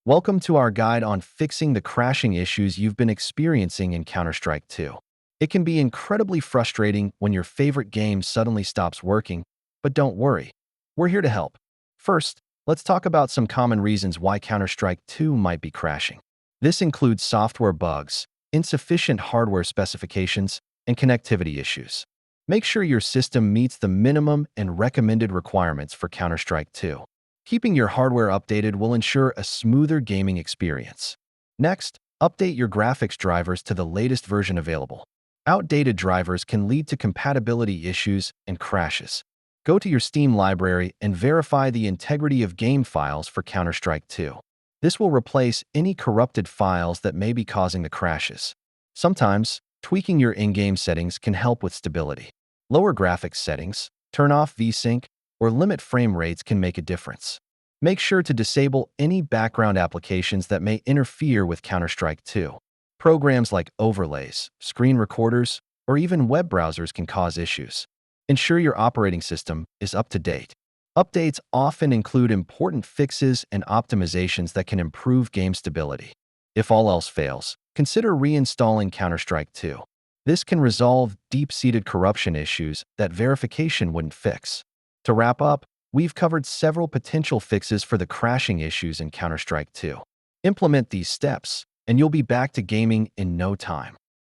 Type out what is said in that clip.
Welcome to our guide on fixing the crashing issues you've been experiencing in Counter-Strike 2. It can be incredibly frustrating when your favorite game suddenly stops working, but don't worry, we're here to help. First, let's talk about some common reasons why Counter-Strike 2 might be crashing. This includes software bugs, insufficient hardware specifications, and connectivity issues. Make sure your system meets the minimum and recommended requirements for Counter-Strike 2. Keeping your hardware updated will ensure a smoother gaming experience. Next, update your graphics drivers to the latest version available. Outdated drivers can lead to compatibility issues and crashes. Go to your Steam library and verify the integrity of game files for Counter-Strike 2. This will replace any corrupted files that may be causing the crashes. Sometimes, tweaking your in-game settings can help with stability. Lower graphics settings, turn off VSync, or limit frame rates can make a difference. Make sure to disable any background applications that may interfere with Counter-Strike 2. Programs like overlays, screen recorders, or even web browsers can cause issues. Ensure your operating system is up to date. Updates often include important fixes and optimizations that can improve game stability. If all else fails, consider reinstalling Counter-Strike 2. This can resolve deep-seated corruption issues that verification wouldn't fix. To wrap up, we've covered several potential fixes for the crashing issues in Counter-Strike 2. Implement these steps, and you'll be back to gaming in no time.